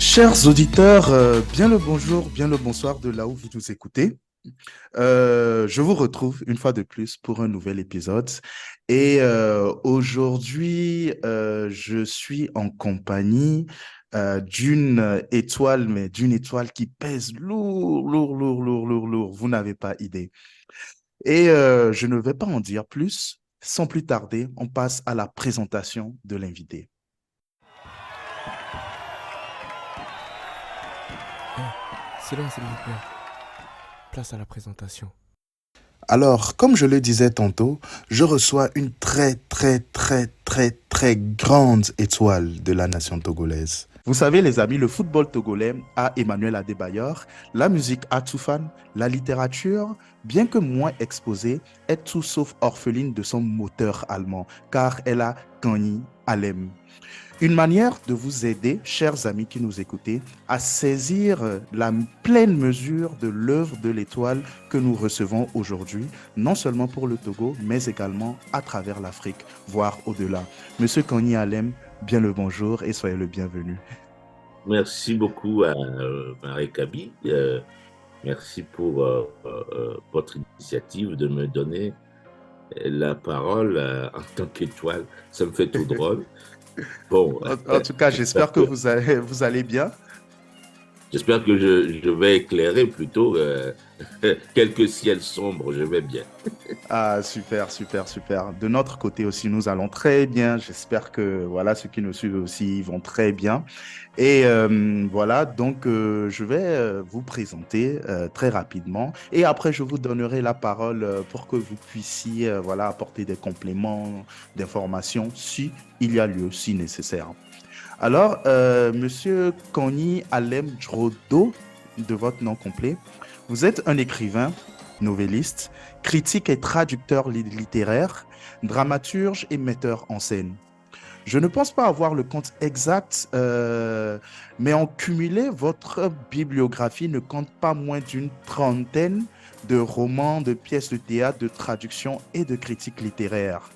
Chers auditeurs, bien le bonjour, bien le bonsoir de là où vous nous écoutez. Je vous retrouve une fois de plus pour un nouvel épisode. Et aujourd'hui, je suis en compagnie d'une étoile, mais d'une étoile qui pèse lourd, lourd, lourd, lourd, lourd, lourd. Vous n'avez pas idée. Et je ne vais pas en dire plus. Sans plus tarder, on passe à la présentation de l'invité. Silence, s'il vous plaît. Place à la présentation. Alors, comme je le disais tantôt, je reçois une très, très, très, très, très grande étoile de la nation togolaise. Vous savez, les amis, le football togolais a Emmanuel Adebayor, la musique a Toufan, la littérature, bien que moins exposée, est tout sauf orpheline de son moteur allemand, car elle a Kani Alem. Une manière de vous aider, chers amis qui nous écoutez, à saisir la pleine mesure de l'œuvre de l'étoile que nous recevons aujourd'hui, non seulement pour le Togo, mais également à travers l'Afrique, voire au-delà. Monsieur Kani Alem, bien le bonjour et soyez le bienvenu. Merci beaucoup à Marie Kabi. Merci pour votre initiative de me donner la parole en tant qu'étoile. Ça me fait tout drôle. Bon, En tout cas, j'espère que vous allez bien. j'espère que je vais éclairer plutôt quelques ciels sombres. Je vais bien. Ah, super, super, super. De notre côté aussi, nous allons très bien. J'espère que voilà, ceux qui nous suivent aussi vont très bien. Et voilà, donc je vais vous présenter très rapidement. Et après, je vous donnerai la parole pour que vous puissiez voilà, apporter des compléments d'informations si il y a lieu, si nécessaire. Alors, Monsieur Kani Alem Djodo, de votre nom complet, vous êtes un écrivain, novelliste, critique et traducteur littéraire, dramaturge et metteur en scène. Je ne pense pas avoir le compte exact, mais en cumulé, votre bibliographie ne compte pas moins d'une trentaine de romans, de pièces de théâtre, de traductions et de critiques littéraires.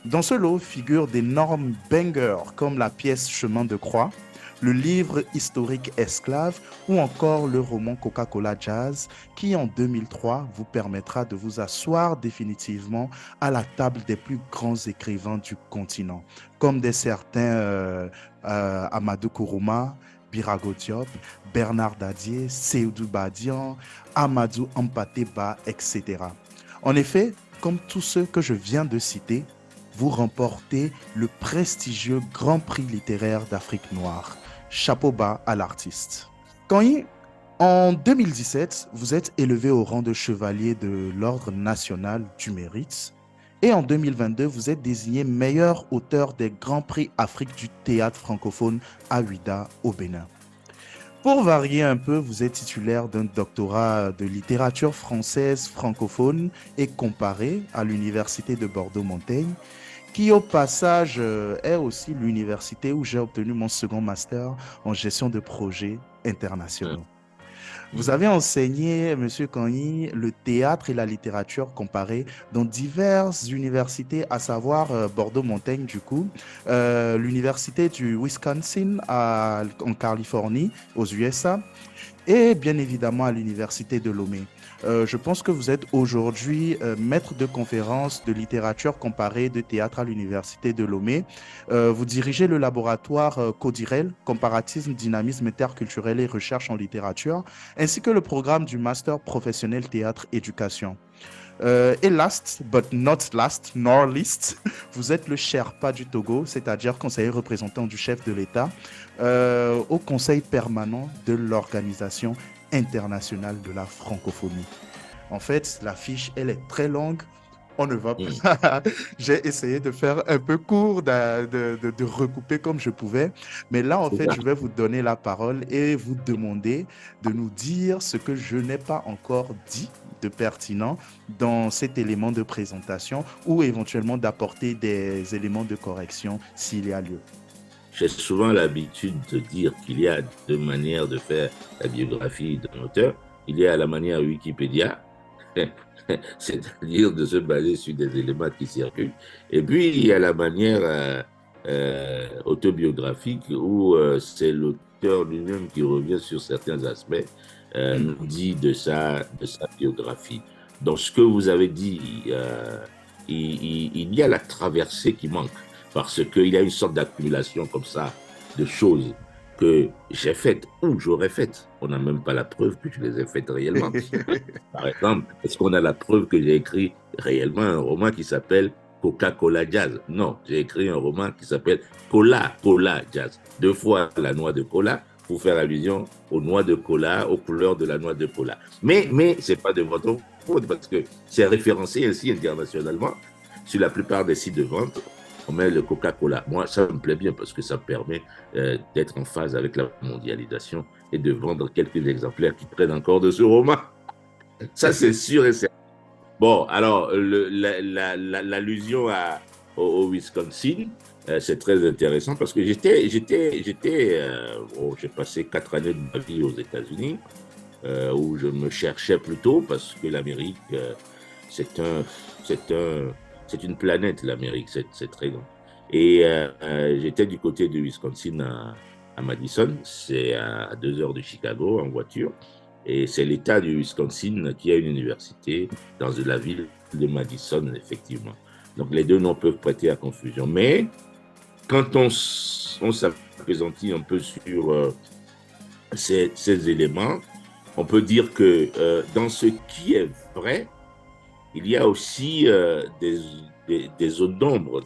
Dans ce lot figurent d'énormes bangers comme la pièce Chemin de croix, le livre historique Esclave ou encore le roman Coca-Cola Jazz qui en 2003 vous permettra de vous asseoir définitivement à la table des plus grands écrivains du continent, comme des certains Amadou Kourouma, Birago Diop, Bernard Dadier, Seydou Badian, Amadou Ampateba, etc. En effet, comme tous ceux que je viens de citer, vous remportez le prestigieux Grand Prix littéraire d'Afrique noire. Chapeau bas à l'artiste. En 2017, vous êtes élevé au rang de chevalier de l'Ordre national du mérite. Et en 2022, vous êtes désigné meilleur auteur des Grands Prix Afrique du théâtre francophone à Ouidah, au Bénin. Pour varier un peu, vous êtes titulaire d'un doctorat de littérature française francophone et comparée à l'Université de Bordeaux-Montaigne, qui au passage est aussi l'université où j'ai obtenu mon second master en gestion de projets internationaux. Vous avez enseigné, Monsieur Kani, le théâtre et la littérature comparée dans diverses universités, à savoir Bordeaux-Montaigne du coup, l'université du Wisconsin en Californie, aux USA, et bien évidemment à l'université de Lomé. Je pense que vous êtes aujourd'hui maître de conférence de littérature comparée de théâtre à l'université de Lomé. Vous dirigez le laboratoire Codirel, comparatisme, dynamisme interculturel et recherche en littérature, ainsi que le programme du master professionnel théâtre éducation. Et last but not last, nor least, vous êtes le Sherpa du Togo, c'est-à-dire conseiller représentant du chef de l'État au conseil permanent de l'Organisation internationale de la francophonie. En fait, la fiche, elle est très longue. On ne va Hmm. pas. J'ai essayé de faire un peu court, de recouper comme je pouvais. Mais là, en C'est fait, ça. je vais vous donner la parole et vous demander de nous dire ce que je n'ai pas encore dit de pertinent dans cet élément de présentation ou éventuellement d'apporter des éléments de correction s'il y a lieu. J'ai souvent l'habitude de dire qu'il y a deux manières de faire la biographie d'un auteur. Il y a la manière Wikipédia, c'est-à-dire de se baser sur des éléments qui circulent. Et puis, il y a la manière autobiographique où c'est l'auteur lui-même qui revient sur certains aspects, Hmm. nous dit de sa biographie. Dans ce que vous avez dit, il y a la traversée qui manque parce qu'il y a une sorte d'accumulation comme ça de choses que j'ai faites ou j'aurais faites. On n'a même pas la preuve que je les ai faites réellement. Par exemple, est-ce qu'on a la preuve que j'ai écrit réellement un roman qui s'appelle Coca-Cola Jazz? Non, j'ai écrit un roman qui s'appelle Cola Jazz. Deux fois la noix de cola pour faire allusion aux noix de cola, aux couleurs de la noix de cola. Mais ce n'est pas de votre faute parce que c'est référencé ainsi internationalement. Sur la plupart des sites de vente, on met le Coca-Cola. Moi, ça me plaît bien parce que ça permet d'être en phase avec la mondialisation et de vendre quelques exemplaires qui prennent encore de ce roman. Ça, c'est sûr et certain. Bon, alors, l'allusion au Wisconsin, c'est très intéressant parce que j'ai passé 4 années de ma vie aux États-Unis où je me cherchais plutôt parce que l'Amérique, c'est un, c'est un, c'est une planète, l'Amérique, c'est très grand. Et j'étais du côté du Wisconsin à Madison, c'est à 2 heures de Chicago en voiture. Et c'est l'État du Wisconsin qui a une université dans la ville de Madison, effectivement. Donc les deux noms peuvent prêter à confusion. Mais quand on s'appesantit un peu sur ces éléments, on peut dire que dans ce qui est vrai, il y a aussi des zones d'ombre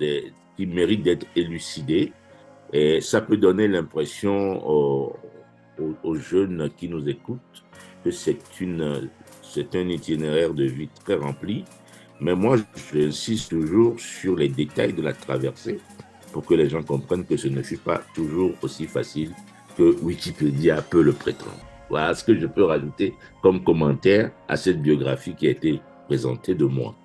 qui méritent d'être élucidées. Et ça peut donner l'impression aux jeunes qui nous écoutent que c'est un itinéraire de vie très rempli. Mais moi, j'insiste toujours sur les détails de la traversée pour que les gens comprennent que ce ne fut pas toujours aussi facile que Wikipédia peut le prétendre. Voilà ce que je peux rajouter comme commentaire à cette biographie qui a été présentée de moi.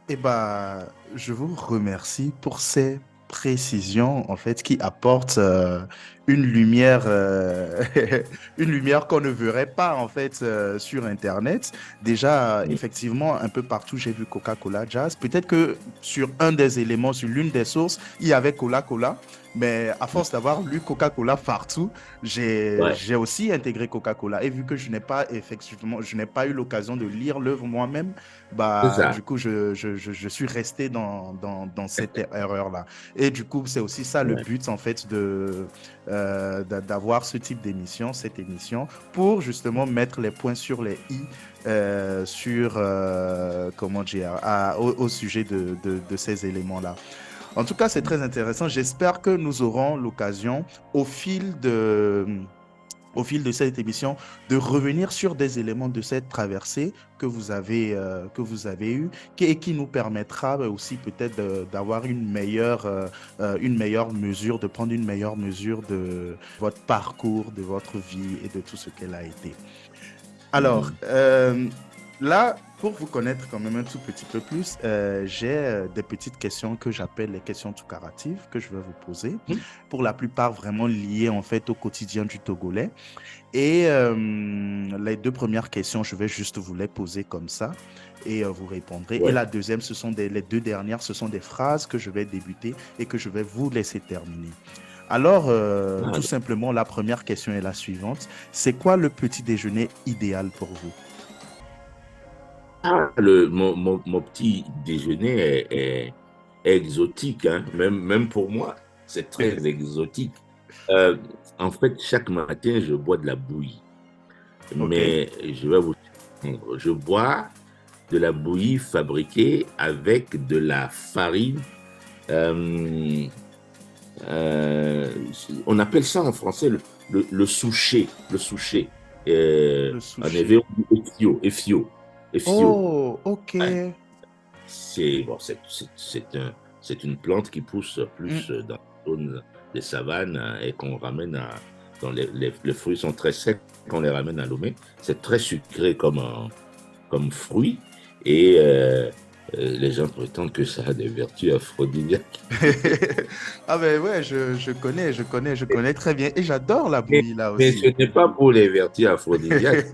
Eh ben, je vous remercie pour ces précisions, en fait, qui apportent une lumière, une lumière qu'on ne verrait pas, en fait, sur Internet. Déjà, effectivement, un peu partout, j'ai vu Coca-Cola Jazz. Peut-être que sur un des éléments, sur l'une des sources, il y avait Coca-Cola. Mais à force d'avoir lu Coca-Cola partout, Ouais, j'ai aussi intégré Coca-Cola. Et vu que je n'ai pas, effectivement, je n'ai pas eu l'occasion de lire l'œuvre moi-même, c'est bah, ça. du coup, je suis resté dans cette erreur-là. Et du coup, c'est aussi ça le Ouais. but, en fait, d'avoir ce type d'émission, cette émission, pour justement mettre les points sur les i sur, comment dire, au sujet de ces éléments-là. En tout cas, c'est très intéressant. J'espère que nous aurons l'occasion, au fil de au fil de cette émission, de revenir sur des éléments de cette traversée que vous avez eue et qui nous permettra aussi peut-être d'avoir une meilleure mesure, de prendre une meilleure mesure de votre parcours, de votre vie et de tout ce qu'elle a été. Alors, Mhm. là, pour vous connaître quand même un tout petit peu plus, j'ai des petites questions que j'appelle les questions toucaratives que je vais vous poser. Pour la plupart, vraiment liées en fait au quotidien du Togolais. Et les deux premières questions, je vais juste vous les poser comme ça et vous répondrez. Et Ouais. la deuxième, les deux dernières, ce sont des phrases que je vais débuter et que je vais vous laisser terminer. Alors, Ah, tout simplement, la première question est la suivante. C'est quoi le petit déjeuner idéal pour vous? mon petit déjeuner est exotique, hein. Même pour moi, c'est très exotique. Euh, En fait, chaque matin, je bois de la bouillie. Ok, Mais je vais vous surprendre. Je bois de la bouillie fabriquée avec de la farine. euh, euh, on appelle ça en français le souché. Le souché. le En effet, sushi. on dit effio. Effio. Effio. Oh, ok. Ouais. c'est une plante qui pousse Mm. plus dans la zone des savanes et qu'on ramène à. Les fruits sont très secs, qu'on les ramène à Lomé. C'est très sucré comme fruit et les gens prétendent que ça a des vertus aphrodisiaques. Ah ben ouais, je connais très bien. Et j'adore la Mais, bouillie là mais ce aussi. n'est pas pour les vertus aphrodisiaques.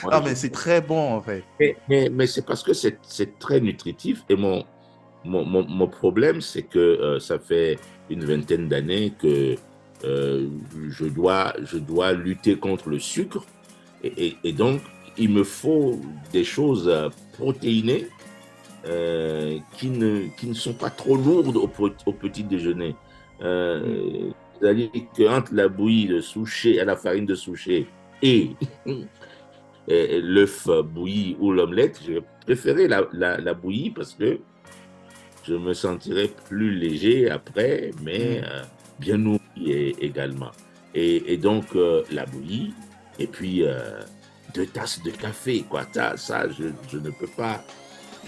Moi, Ah mais c'est très bon en fait. mais c'est parce que c'est très nutritif. Et mon problème, c'est que ça fait une vingtaine d'années que euh, je dois lutter contre le sucre. Et donc, il me faut des choses protéinées qui ne sont pas trop lourdes au petit déjeuner. Mm. C'est-à-dire qu'entre la bouillie de souchet à la farine de souchet et, et l'œuf bouilli ou l'omelette, je préférais la bouillie parce que je me sentirais plus léger après, mais Mm. bien nourri également. Et donc, la bouillie, et puis 2 tasses de café, quoi. Ça je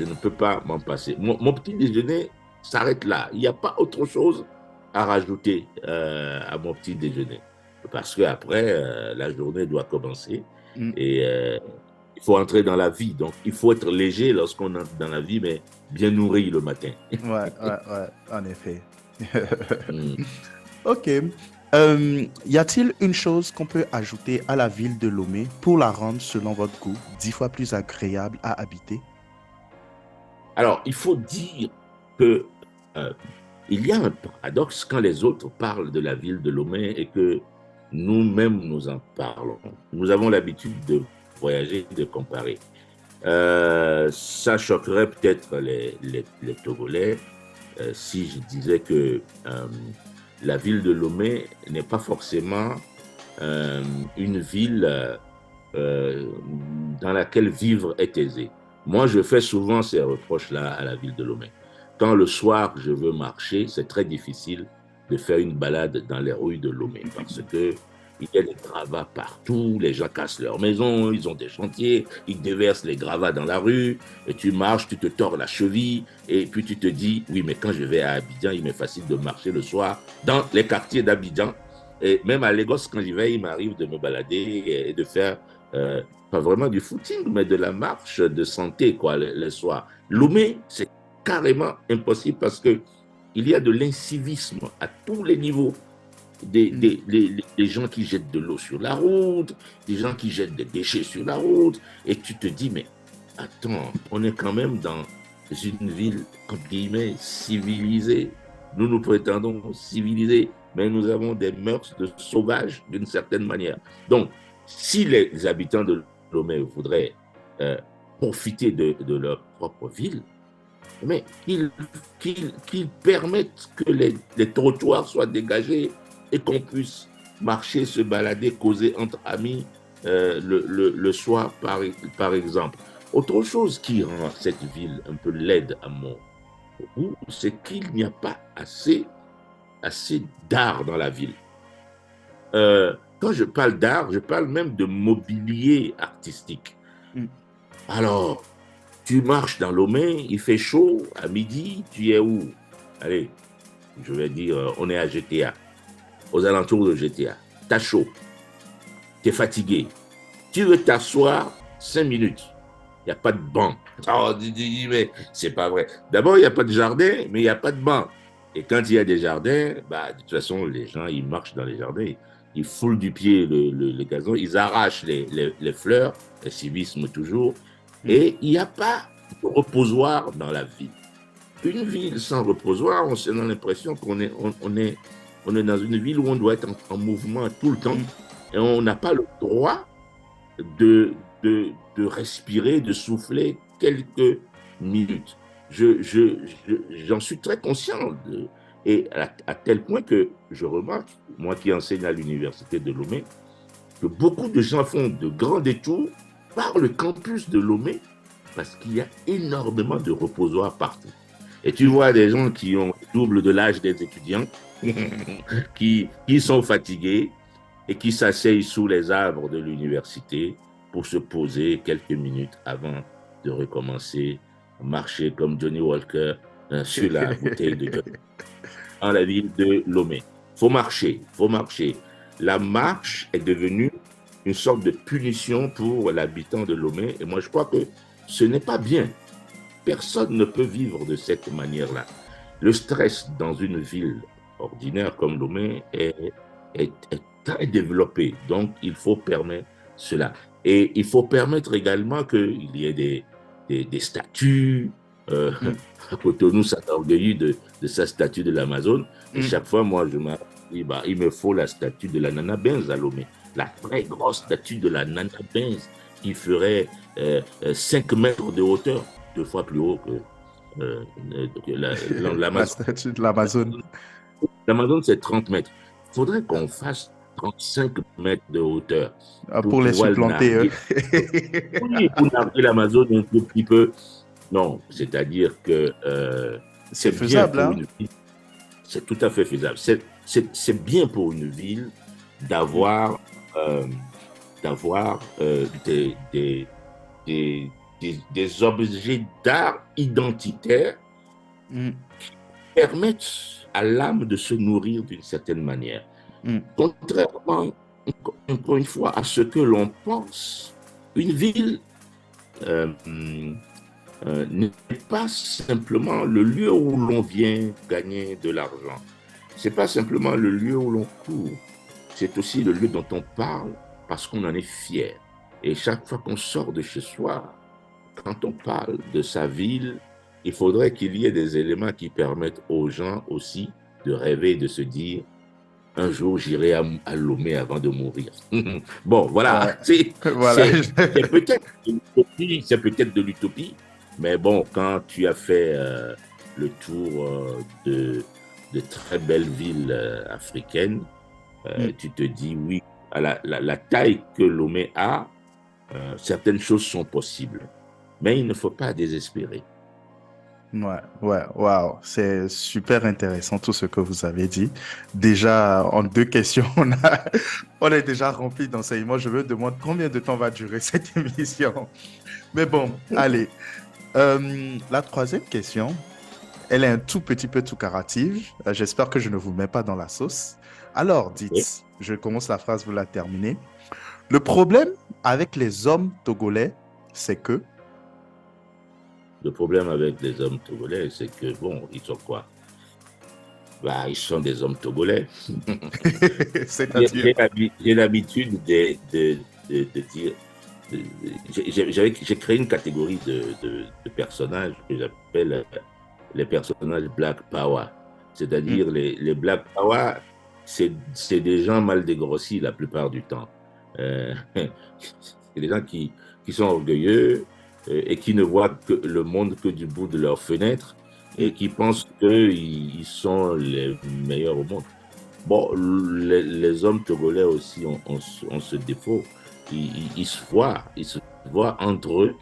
ne peux pas m'en passer. Mon petit déjeuner s'arrête là. Il n'y a pas autre chose à rajouter à mon petit déjeuner. Parce qu'après, la journée doit commencer Mm. et il faut entrer dans la vie. Donc, il faut être léger lorsqu'on entre dans la vie, mais bien nourri le matin. Ouais, en effet. Hmm. Ok. Y a-t-il une chose qu'on peut ajouter à la ville de Lomé pour la rendre, selon votre goût, 10 fois plus agréable à habiter? Alors, il faut dire que euh, il y a un paradoxe quand les autres parlent de la ville de Lomé et que nous-mêmes nous en parlons. Nous avons l'habitude de voyager, de comparer. Ça choquerait peut-être les Togolais si je disais que la ville de Lomé n'est pas forcément euh, une ville dans laquelle vivre est aisé. Moi, je fais souvent ces reproches-là à la ville de Lomé. Quand le soir, je veux marcher, c'est très difficile de faire une balade dans les rues de Lomé parce que il y a des gravats partout, les gens cassent leurs maisons, ils ont des chantiers, ils déversent les gravats dans la rue, et tu marches, tu te tords la cheville, et puis tu te dis, oui, mais quand je vais à Abidjan, il m'est facile de marcher le soir dans les quartiers d'Abidjan. Et même à Lagos, quand j'y vais, il m'arrive de me balader et de faire euh, pas vraiment du footing, mais de la marche de santé, quoi, le soir. Mm. Lomé, c'est carrément impossible parce que il y a de l'incivisme à tous les niveaux. Mm. Des gens qui jettent de l'eau sur la route, des gens qui jettent des déchets sur la route, et tu te dis, mais attends, on est quand même dans une ville, entre guillemets, civilisée. Nous nous prétendons civilisés, mais nous avons des mœurs de sauvages d'une certaine manière. Donc, si les habitants de Lomé voudraient euh, profiter de leur propre ville, mais qu'ils permettent que les trottoirs soient dégagés et qu'on puisse marcher, se balader, causer entre amis le soir, par exemple. Autre chose qui rend cette ville un peu laide à mon goût, c'est qu'il n'y a pas assez d'art dans la ville. Quand je parle d'art, je parle même de mobilier artistique. Mm. Alors, tu marches dans Lomé, il fait chaud, à midi, tu es où? Allez, je vais dire, on est à GTA, aux alentours de GTA. T'as chaud, t'es fatigué. Tu veux t'asseoir 5 minutes. Il n'y a pas de banc. Oh, mais c'est pas vrai. D'abord, il n'y a pas de jardin, mais il n'y a pas de banc. Et quand il y a des jardins, bah, de toute façon, les gens, ils marchent dans les jardins, ils foulent du pied le gazon, ils arrachent les fleurs, le civisme toujours, Mm. et il n'y a pas de reposoir dans la ville. Une ville sans reposoir, on a l'impression on est dans une ville où on doit être en mouvement tout le temps, Mm. et on n'a pas le droit de, de respirer, de souffler quelques minutes. J'en suis très conscient. Et à tel point que je remarque, moi qui enseigne à l'université de Lomé, que beaucoup de gens font de grands détours par le campus de Lomé parce qu'il y a énormément de reposoirs partout. Et tu Mm. vois des gens qui ont double de l'âge des étudiants, qui sont fatigués, et qui s'asseyent sous les arbres de l'université pour se poser quelques minutes avant de recommencer marcher comme Johnny Walker sur la bouteille de Johnny dans la ville de Lomé. Faut marcher, faut marcher. La marche est devenue une sorte de punition pour l'habitant de Lomé. Et moi, je crois que ce n'est pas bien. Personne ne peut vivre de cette manière-là. Le stress dans une ville ordinaire comme Lomé est très développé. Donc, il faut permettre cela. Et il faut permettre également qu'il y ait des statues. Mm, Cotonou s'enorgueillit de sa statue de l'Amazone. Et mm. chaque fois, moi, je me dis, bah, il me faut la statue de la Nana Benz à Lomé. La très grosse statue de la Nana Benz qui ferait 5 mètres de hauteur, 2 fois plus haut que La l'Amazone. statue de l'Amazone. L'Amazone, c'est 30 mètres. Il faudrait qu'on fasse 35 mètres de hauteur pour Pour les pouvoir supplanter, eux. narguer. Oui, pour narguer l'Amazone un tout petit peu. Non, c'est-à-dire que C'est c'est bien faisable, pour hein? une ville, c'est tout à fait faisable. C'est bien pour une ville Mm, d'avoir euh, des, des objets d'art identitaires mm, permettent à l'âme de se nourrir d'une certaine manière. mm. Contrairement, encore une fois, à ce que l'on pense, une ville euh, n'est pas simplement le lieu où l'on vient gagner de l'argent. C'est pas simplement le lieu où l'on court. C'est aussi le lieu dont on parle parce qu'on en est fier. Et chaque fois qu'on sort de chez soi, quand on parle de sa ville, il faudrait qu'il y ait des éléments qui permettent aux gens aussi de rêver, de se dire un jour j'irai à Lomé avant de mourir. Bon, Ouais. voilà, Voilà. c'est peut-être de l'utopie, c'est peut-être de l'utopie, mais bon, quand tu as fait le tour de très belles villes africaines, Mm. tu te dis oui, à la taille que Lomé a, certaines choses sont possibles. Mais il ne faut pas désespérer. Ouais, ouais, waouh, c'est super intéressant tout ce que vous avez dit. Déjà, en 2 questions, on est déjà rempli d'enseignements. Je me demande combien de temps va durer cette émission. Mais bon, allez. La troisième question, elle est un tout petit peu tout carative. J'espère que je ne vous mets pas dans la sauce. Alors, Oui. dites, je commence la phrase, vous la terminez. Le problème avec les hommes togolais, c'est que... Le problème avec les hommes togolais, c'est que, bon, ils sont quoi? Bah, ils sont des hommes togolais. C'est-à-dire... J'ai l'habitude de dire. J'ai créé une catégorie de personnages que j'appelle les personnages Black Power. Hmm. C'est-à-dire les Black Power, c'est des gens mal dégrossis la plupart du temps. C'est des gens qui sont orgueilleux et qui ne voient que le monde que du bout de leur fenêtre et qui pensent qu'ils sont les meilleurs au monde. Bon, les hommes togolais aussi ont ce défaut. Ils se voient entre eux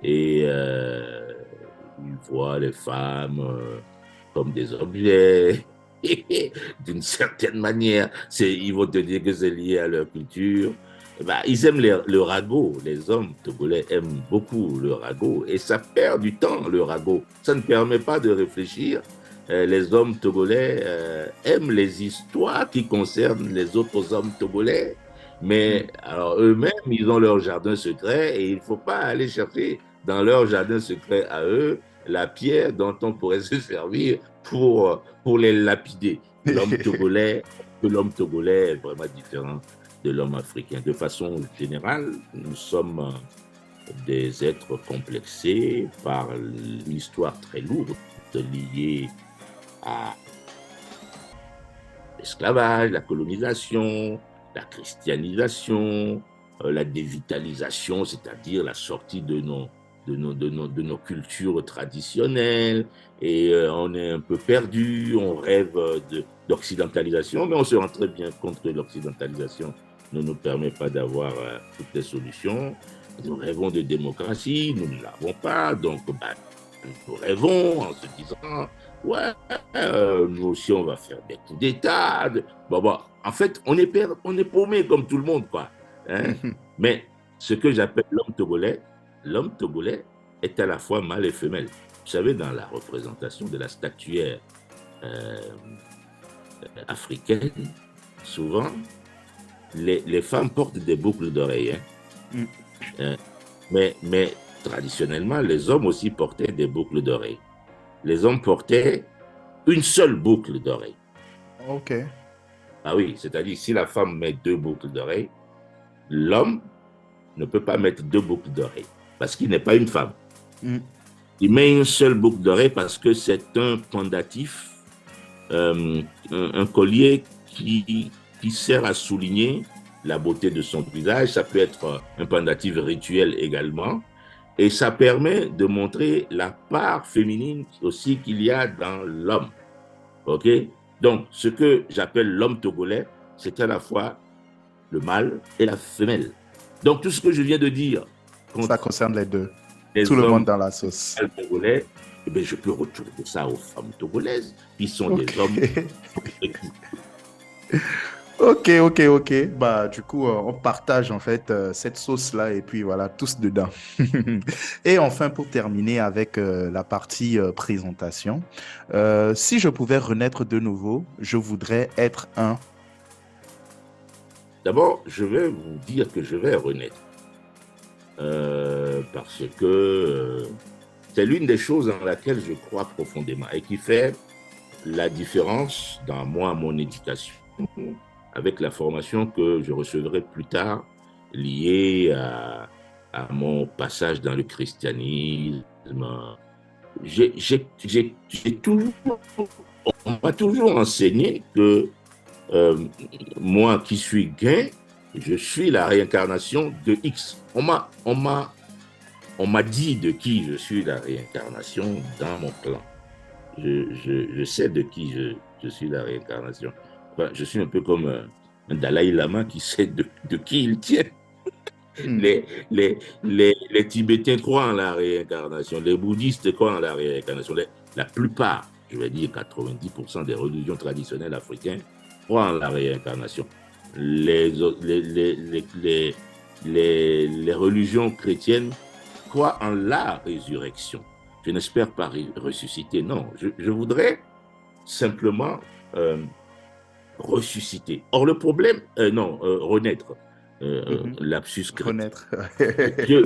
et ils voient les femmes comme des objets. D'une certaine manière, ils vont te dire que c'est lié à leur culture. Bah, ils aiment le ragot. Les hommes togolais aiment beaucoup le ragot et ça perd du temps, le ragot. Ça ne permet pas de réfléchir. Les hommes togolais aiment les histoires qui concernent les autres hommes togolais. Hmm. Mais alors eux-mêmes, ils ont leur jardin secret et il ne faut pas aller chercher dans leur jardin secret à eux la pierre dont on pourrait se servir pour les lapider. L'homme togolais est vraiment différent de l'homme africain. De façon générale, nous sommes des êtres complexés par l'histoire très lourde liée à l'esclavage, la colonisation, la christianisation, la dévitalisation, c'est-à-dire la sortie de nos cultures traditionnelles, et on est un peu perdu, on rêve d'occidentalisation, mais on se rend très bien compte que l'occidentalisation ne nous permet pas d'avoir toutes les solutions. Nous rêvons de démocratie, nous ne l'avons pas, donc bah, nous rêvons en se disant, ouais, nous aussi on va faire des coups d'État. Bon, bon, en fait, on est paumé comme tout le monde, quoi. Hein? Mais ce que j'appelle l'homme togolais est à la fois mâle et femelle. Vous savez, dans la représentation de la statuaire euh, africaine, souvent, les femmes portent des boucles d'oreilles. Hein. Mm. Mais traditionnellement, les hommes aussi portaient des boucles d'oreilles. Les hommes portaient une seule boucle d'oreille. Ok. Ah oui, c'est-à-dire si la femme met 2 boucles d'oreilles, l'homme ne peut pas mettre 2 boucles d'oreilles parce qu'il n'est pas une femme. Mm. Il met une seule boucle d'oreille parce que c'est un pendatif, un collier qui sert à souligner la beauté de son visage. Ça peut être un pendatif rituel également. Et ça permet de montrer la part féminine aussi qu'il y a dans l'homme. OK? Donc, ce que j'appelle l'homme togolais, c'est à la fois le mâle et la femelle. Donc, tout ce que je viens de dire Ça contre concerne les deux. les Tout le monde hommes dans la sauce. togolais, eh bien, je peux retourner ça aux femmes togolaises, qui sont Ok. des hommes. Ok. Bah, du coup, on partage en fait cette sauce-là et puis voilà, tous dedans. Et enfin, pour terminer avec la partie présentation, si je pouvais renaître de nouveau, je voudrais être un. D'abord, je vais vous dire que je vais renaître. Parce que c'est l'une des choses dans laquelle je crois profondément et qui fait la différence dans moi, mon éducation, avec la formation que je recevrai plus tard, liée à mon passage dans le christianisme. J'ai toujours, on m'a toujours enseigné que moi qui suis gay, je suis la réincarnation de X. On m'a dit de qui je suis la réincarnation dans mon clan. Je sais de qui je suis la réincarnation. Enfin, je suis un peu comme un Dalai Lama qui sait de qui il tient. Hmm. Les Tibétains croient en la réincarnation, les bouddhistes croient en la réincarnation. La plupart, je vais dire 90% des religions traditionnelles africaines croient en la réincarnation. Les religions chrétiennes croient en la résurrection. Je n'espère pas ressusciter, non. Je voudrais simplement ressusciter. Or, le problème, renaître, Mhm. lapsus chrétien. Renaître. Je,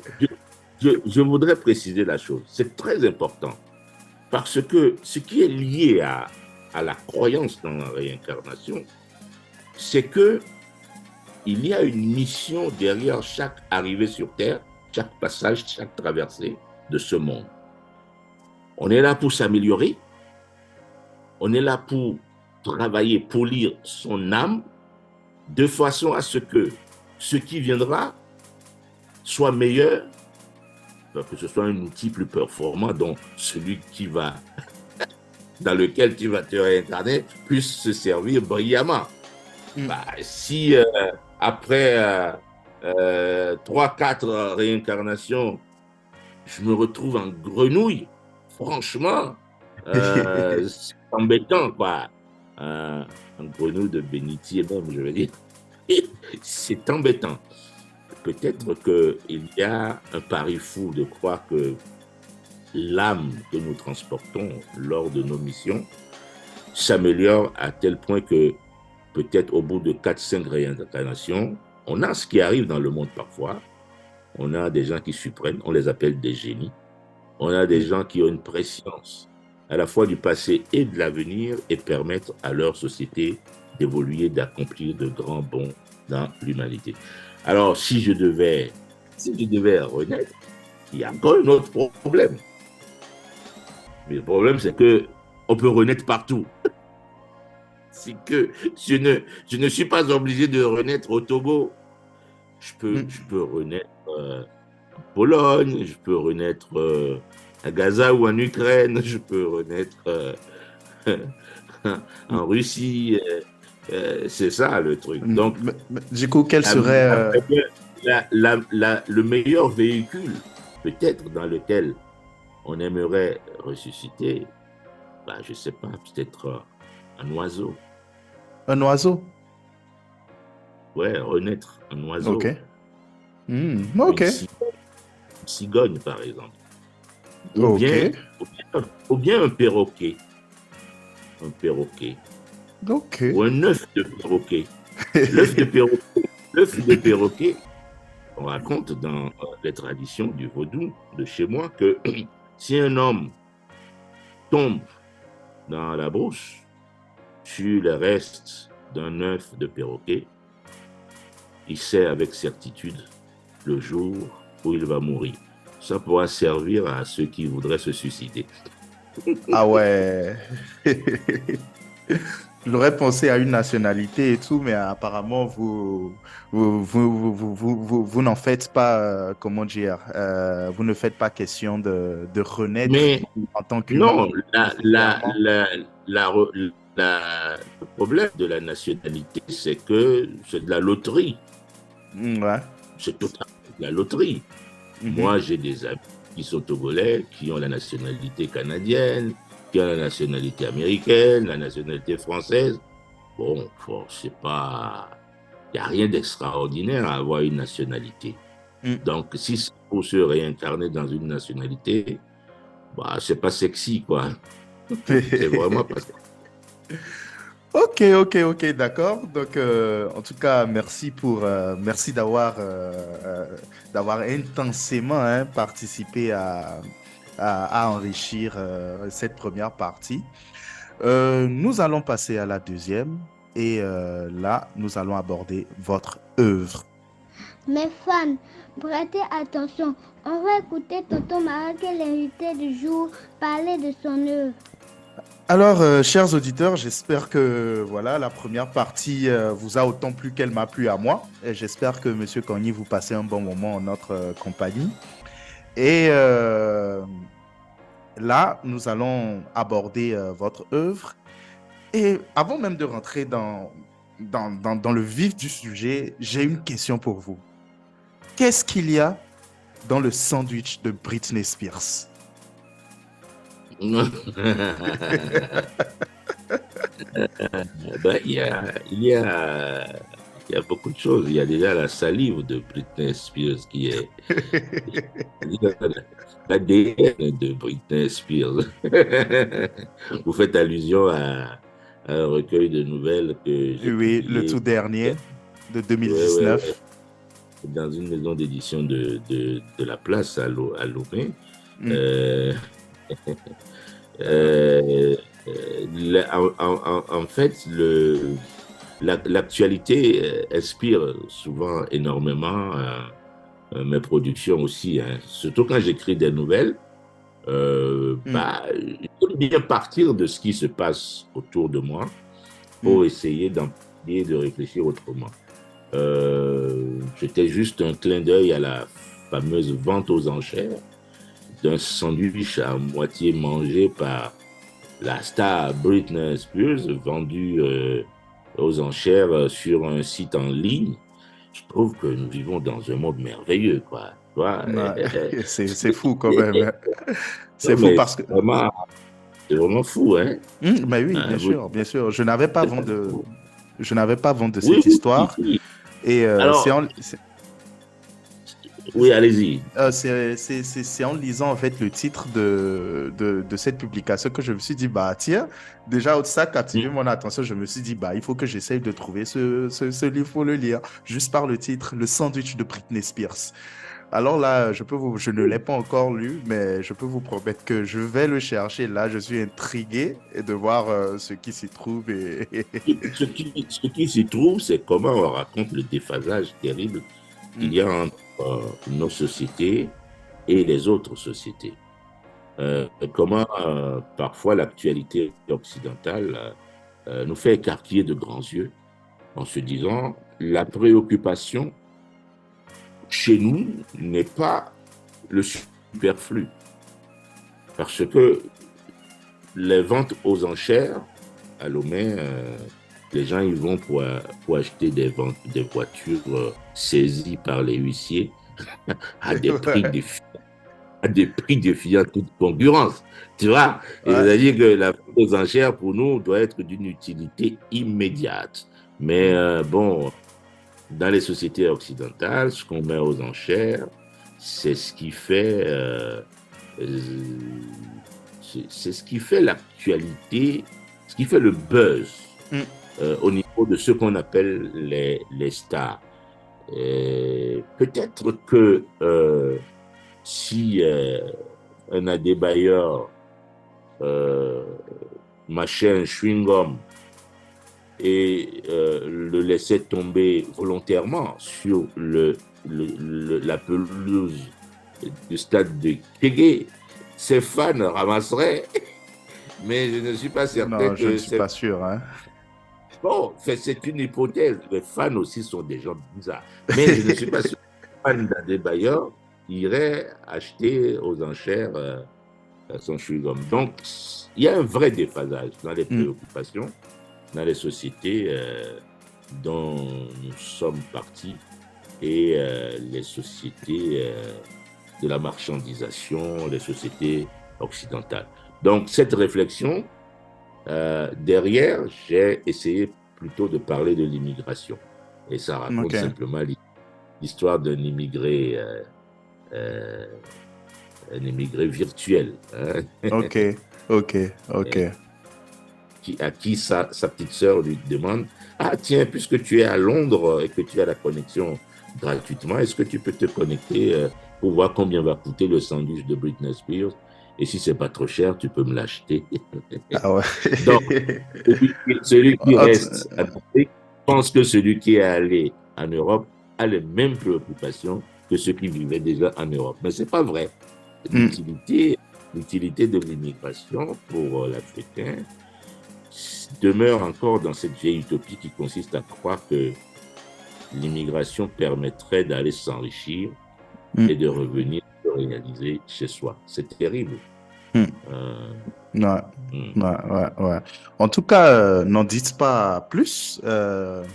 je, je voudrais préciser la chose. C'est très important parce que ce qui est lié à la croyance dans la réincarnation, c'est que il y a une mission derrière chaque arrivée sur Terre, chaque passage, chaque traversée de ce monde. On est là pour s'améliorer, on est là pour travailler, polir son âme, de façon à ce que ce qui viendra soit meilleur, que ce soit un outil plus performant dont celui dans lequel tu vas te réincarner puisse se servir brillamment. Bah, si après 3-4 réincarnations, je me retrouve en grenouille, franchement, c'est embêtant, quoi. En grenouille de bénitier même, je veux dire. C'est embêtant. Peut-être qu'il y a un pari fou de croire que l'âme que nous transportons lors de nos missions s'améliore à tel point que peut-être au bout de 4-5 réincarnations, on a ce qui arrive dans le monde parfois. On a des gens qui surprennent, on les appelle des génies. On a des gens qui ont une préscience à la fois du passé et de l'avenir et permettent à leur société d'évoluer, d'accomplir de grands bons dans l'humanité. Alors, si je devais renaître, il y a encore un autre problème. Mais le problème, c'est que on peut renaître partout. C'est que je ne suis pas obligé de renaître au Togo. Je peux renaître en Pologne, je peux renaître à Gaza ou en Ukraine, je peux renaître en Russie. C'est ça le truc. Donc, Du coup, quel serait... le meilleur véhicule, peut-être dans lequel on aimerait ressusciter, bah, je ne sais pas, peut-être un oiseau. Un oiseau? Ouais, renaître un oiseau. Ok. Une Ok. cigogne, par exemple. ou Ok, bien, ou bien un perroquet. Un perroquet. ok. Ou un œuf de perroquet. L'œuf de perroquet, l'œuf de perroquet, on raconte dans les traditions du vaudou de chez moi que si un homme tombe dans la brousse sur les restes d'un œuf de perroquet, il sait avec certitude le jour où il va mourir. Ça pourra servir à ceux qui voudraient se suicider. Ah ouais. J'aurais pensé à une nationalité et tout, mais apparemment, vous n'en faites pas, comment dire, vous ne faites pas question de renaître Mais en tant qu'humain non, nécessairement. la- le problème de la nationalité, c'est que c'est de la loterie. Ouais. C'est totalement de la loterie. Mhm. Moi, j'ai des amis qui sont togolais, qui ont la nationalité canadienne, qui ont la nationalité américaine, la nationalité française. Bon, c'est pas, il n'y a rien d'extraordinaire à avoir une nationalité. Mm. Donc, si c'est pour se réincarner dans une nationalité, bah, c'est pas sexy, quoi. C'est vraiment pas sexy. Ok, ok, ok, d'accord. Donc, en tout cas, merci d'avoir intensément participé à enrichir cette première partie. Nous allons passer à la deuxième et là, nous allons aborder votre œuvre. Mes fans, prêtez attention. On va écouter Tonton Marak, l'invité du jour, parler de son œuvre. Alors, chers auditeurs, j'espère que voilà, la première partie vous a autant plu qu'elle m'a plu à moi. Et j'espère que Monsieur Cogny, vous passez un bon moment en notre compagnie. Et là, nous allons aborder votre œuvre. Et avant même de rentrer dans le vif du sujet, j'ai une question pour vous. Qu'est-ce qu'il y a dans le sandwich de Britney Spears? Ben, il y a beaucoup de choses. Il y a déjà la salive de Britney Spears qui est l'ADN de Britney Spears. Vous faites allusion à un recueil de nouvelles que j'ai Oui, le tout publié. dernier de Ouais, ouais, ouais. 2019. Dans une maison d'édition de la place à Lomé. Mm, Euh, euh, en fait, l'actualité inspire souvent énormément mes productions aussi, hein. Surtout quand j'écris des nouvelles, mm, j'aime bien partir de ce qui se passe autour de moi mm. pour essayer d'amplifier, de réfléchir autrement. C'était juste un clin d'œil à la fameuse vente aux enchères d'un sandwich à moitié mangé par la star Britney Spears, vendue aux enchères sur un site en ligne. Je trouve que nous vivons dans un monde merveilleux, quoi. Tu vois. Ouais, c'est fou quand même. C'est Non, fou mais parce que... c'est vraiment fou, hein. Mais oui, Hein, bien sûr, bien sûr. Je n'avais pas vent de oui, cette oui, oui, histoire. oui. Et Alors, oui, allez-y. c'est en lisant en fait le titre de cette publication que je me suis dit, bah tiens, déjà ça a captivé mon attention. Je me suis dit, bah il faut que j'essaye de trouver ce livre pour le lire, juste par le titre, Le sandwich de Britney Spears. Alors là, je ne l'ai pas encore lu, mais je peux vous promettre que je vais le chercher. Là, je suis intrigué de voir ce qui s'y trouve. Ce qui s'y trouve, c'est comment on raconte le déphasage terrible qu'il Mm, y a entre nos sociétés et les autres sociétés. Comment parfois l'actualité occidentale nous fait écarquiller de grands yeux en se disant la préoccupation chez nous n'est pas le superflu. Parce que les ventes aux enchères, à Lomé, les gens ils vont pour acheter des voitures saisies par les huissiers à des prix ouais, défiant, à des prix défiant toute concurrence. Tu vois? Et ouais, c'est-à-dire que la vente aux enchères, pour nous, doit être d'une utilité immédiate. Mais mm, bon, dans les sociétés occidentales, ce qu'on met aux enchères, c'est ce qui fait euh, c'est ce qui fait l'actualité, ce qui fait le buzz Mm. au niveau de ce qu'on appelle les stars. Peut-être que si un Adebayor euh, mâchait un chewing-gum et le laissait tomber volontairement sur la pelouse du stade de Kégué, ses fans ramasseraient, mais je ne suis pas certain Non, je ne que suis c'est pas sûr, hein. bon. C'est une hypothèse. Les fans aussi sont des gens bizarres, mais je ne suis pas sûr que les fans d'Adebayor iraient acheter aux enchères son chewing-gum. Donc, il y a un vrai déphasage dans les Mm. préoccupations, dans les sociétés dont nous sommes partis et les sociétés de la marchandisation, les sociétés occidentales. Donc, cette réflexion, derrière, j'ai essayé plutôt de parler de l'immigration. Et ça raconte Ok, simplement l'histoire euh, un immigré virtuel, hein, ok, ok, ok. à qui sa petite sœur lui demande: ah, tiens, puisque tu es à Londres et que tu as la connexion gratuitement, est-ce que tu peux te connecter pour voir combien va coûter le sandwich de Britney Spears? Et si c'est pas trop cher, tu peux me l'acheter. Ah ouais. Donc, celui qui En tout- reste en Afrique pense que celui qui est allé en Europe a les mêmes préoccupations que ceux qui vivaient déjà en Europe. Mais c'est pas vrai. Mm. L'utilité de l'immigration pour l'Africain demeure encore dans cette vieille utopie qui consiste à croire que l'immigration permettrait d'aller s'enrichir Mm. et de revenir se réaliser chez soi. C'est terrible. Mm. Euh, Ouais, hmm. ouais. En tout cas, n'en dites pas plus.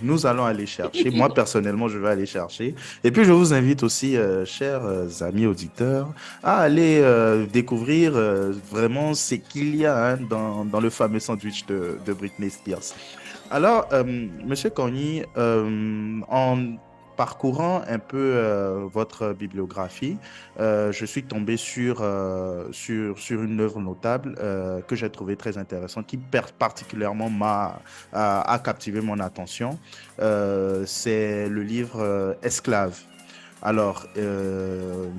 Nous allons aller chercher. Moi, personnellement, je vais aller chercher. Et puis, je vous invite aussi, chers amis auditeurs, à aller découvrir vraiment ce qu'il y a, hein, dans le fameux sandwich de Britney Spears. Alors, Monsieur Corny, en parcourant un peu votre bibliographie, je suis tombé sur une œuvre notable que j'ai trouvée très intéressante, qui particulièrement a captivé mon attention. C'est le livre Esclave. Alors,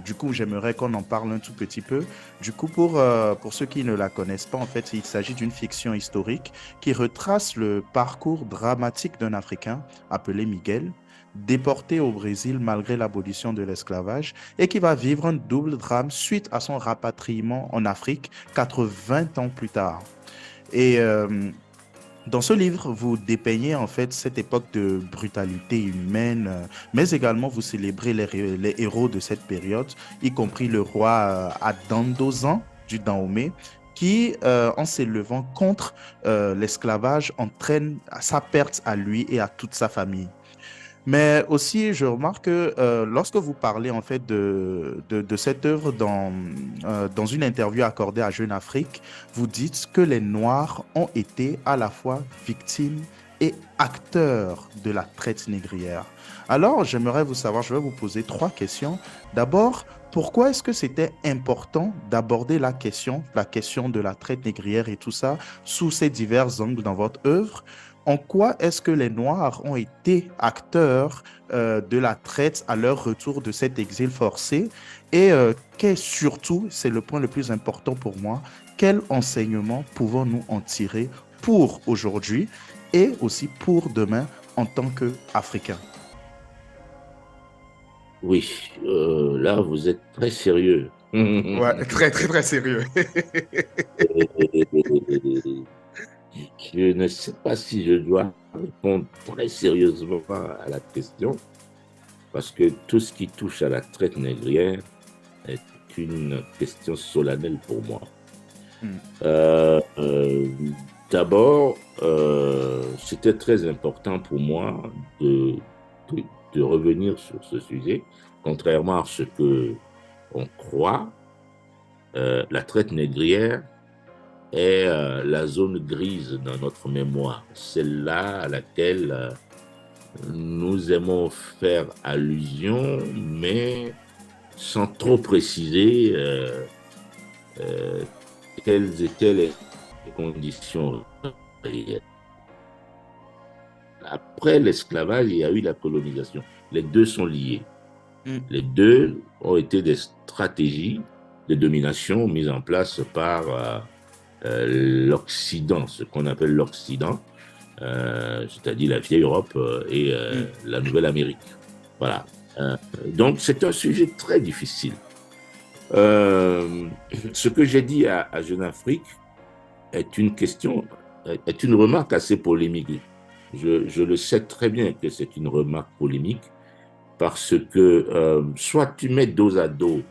du coup, j'aimerais qu'on en parle un tout petit peu. Du coup, pour ceux qui ne la connaissent pas, en fait, il s'agit d'une fiction historique qui retrace le parcours dramatique d'un Africain appelé Miguel, déporté au Brésil malgré l'abolition de l'esclavage et qui va vivre un double drame suite à son rapatriement en Afrique 80 ans plus tard. Et dans ce livre, vous dépeignez en fait cette époque de brutalité humaine, mais également vous célébrez les héros de cette période, y compris le roi Adandozan du Dahomey, qui, en s'élevant contre l'esclavage, entraîne sa perte à lui et à toute sa famille. Mais aussi, je remarque que lorsque vous parlez en fait de cette œuvre dans une interview accordée à Jeune Afrique, vous dites que les Noirs ont été à la fois victimes et acteurs de la traite négrière. Alors, j'aimerais vous savoir, je vais vous poser trois questions. D'abord, pourquoi est-ce que c'était important d'aborder la question de la traite négrière et tout ça, sous ces divers angles dans votre œuvre? En quoi est-ce que les Noirs ont été acteurs de la traite à leur retour de cet exil forcé? Et surtout, c'est le point le plus important pour moi, quel enseignement pouvons-nous en tirer pour aujourd'hui et aussi pour demain en tant qu'Africains? Oui, là, vous êtes très sérieux. Ouais, très, très, très sérieux. Je ne sais pas si je dois répondre très sérieusement à la question, parce que tout ce qui touche à la traite négrière est une question solennelle pour moi. Hmm. Euh, euh, D'abord, c'était très important pour moi de, de revenir sur ce sujet, contrairement à ce que on croit. La traite négrière est la zone grise dans notre mémoire, celle-là à laquelle nous aimons faire allusion, mais sans trop préciser euh, quelles étaient les conditions réelles. Après l'esclavage, il y a eu la colonisation. Les deux sont liés. Les deux ont été des stratégies de domination mises en place par l'Occident, ce qu'on appelle l'Occident, c'est-à-dire la vieille Europe et la Nouvelle Amérique. Voilà. Donc, c'est un sujet très difficile. Ce que j'ai dit à Jeune Afrique est une question, est une remarque assez polémique. Je le sais très bien que c'est une remarque polémique parce que soit tu mets dos à dos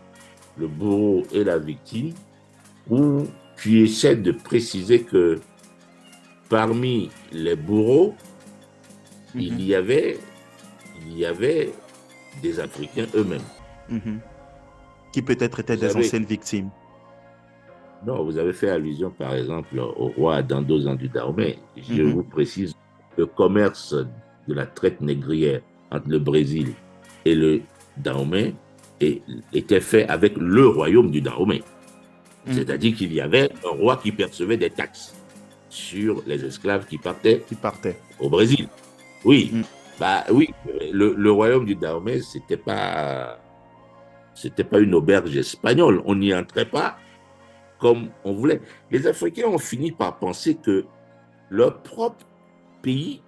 le bourreau et la victime, ou tu essaies de préciser que parmi les bourreaux, il y avait des Africains eux-mêmes. Qui peut-être étaient des anciennes victimes. Non, vous avez fait allusion, par exemple, au roi Dandosan du Dahomey. Je vous précise, le commerce de la traite négrière entre le Brésil et le Dahomey était fait avec le royaume du Dahomey. C'est-à-dire qu'il y avait un roi qui percevait des taxes sur les esclaves qui partaient au Brésil. Oui, oui, le royaume du Dahomey, c'était pas une auberge espagnole. On n'y entrait pas comme on voulait. Les Africains ont fini par penser que leur propre pays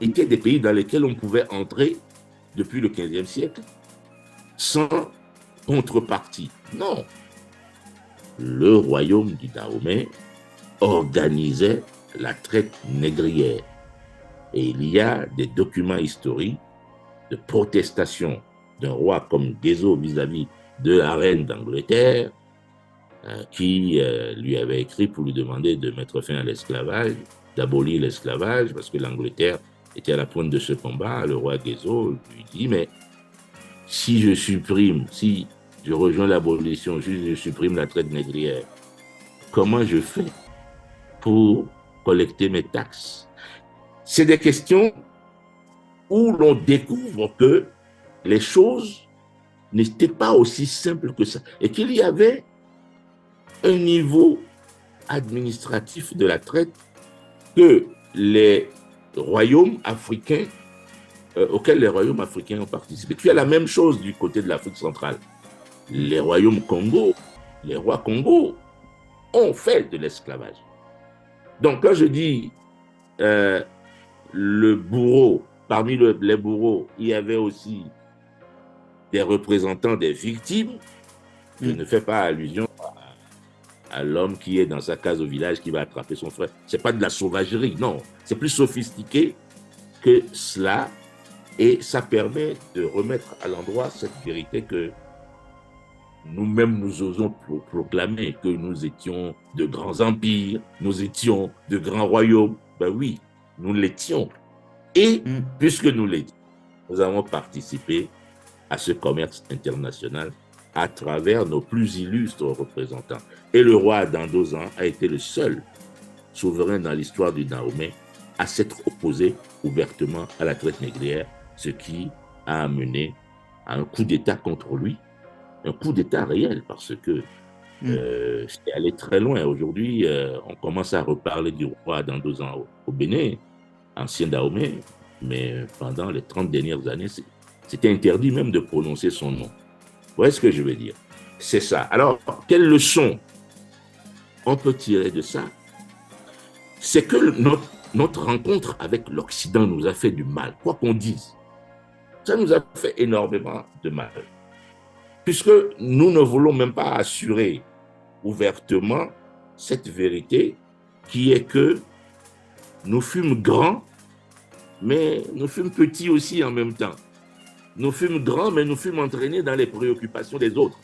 était des pays dans lesquels on pouvait entrer depuis le XVe siècle sans contrepartie. Non. Le royaume du Dahomey organisait la traite négrière. Et il y a des documents historiques de protestation d'un roi comme Guézo vis-à-vis de la reine d'Angleterre qui lui avait écrit pour lui demander de mettre fin à l'esclavage, d'abolir l'esclavage, parce que l'Angleterre était à la pointe de ce combat. Le roi Guézo lui dit, mais si je rejoins l'abolition, si je supprime la traite négrière, comment je fais pour collecter mes taxes? C'est des questions où l'on découvre que les choses n'étaient pas aussi simples que ça et qu'il y avait un niveau administratif de la traite que les royaumes africains, auxquels les royaumes africains ont participé. Tu as la même chose du côté de l'Afrique centrale. Les royaumes Congo, les rois Congo ont fait de l'esclavage. Donc quand je dis le bourreau, parmi les bourreaux, il y avait aussi des représentants des victimes. Je ne fais pas allusion à l'homme qui est dans sa case au village qui va attraper son frère. Ce n'est pas de la sauvagerie, non. C'est plus sophistiqué que cela et ça permet de remettre à l'endroit cette vérité que nous-mêmes nous osons proclamer, que nous étions de grands empires, nous étions de grands royaumes. Ben oui, nous l'étions. Et puisque nous l'étions, nous avons participé à ce commerce international à travers nos plus illustres représentants. Et le roi Dandosan a été le seul souverain dans l'histoire du Dahomey à s'être opposé ouvertement à la traite négrière, ce qui a amené à un coup d'État contre lui, un coup d'État réel, parce que c'est allé très loin. Aujourd'hui, on commence à reparler du roi Dandosan au Bénin, ancien Dahomey, mais pendant les 30 dernières années, c'était interdit même de prononcer son nom. Vous voyez ce que je veux dire? C'est ça. Alors, quelle leçon on peut tirer de ça? C'est que notre rencontre avec l'Occident nous a fait du mal, quoi qu'on dise. Ça nous a fait énormément de mal. Puisque nous ne voulons même pas assurer ouvertement cette vérité qui est que nous fûmes grands, mais nous fûmes petits aussi en même temps. Nous fûmes grands, mais nous fûmes entraînés dans les préoccupations des autres.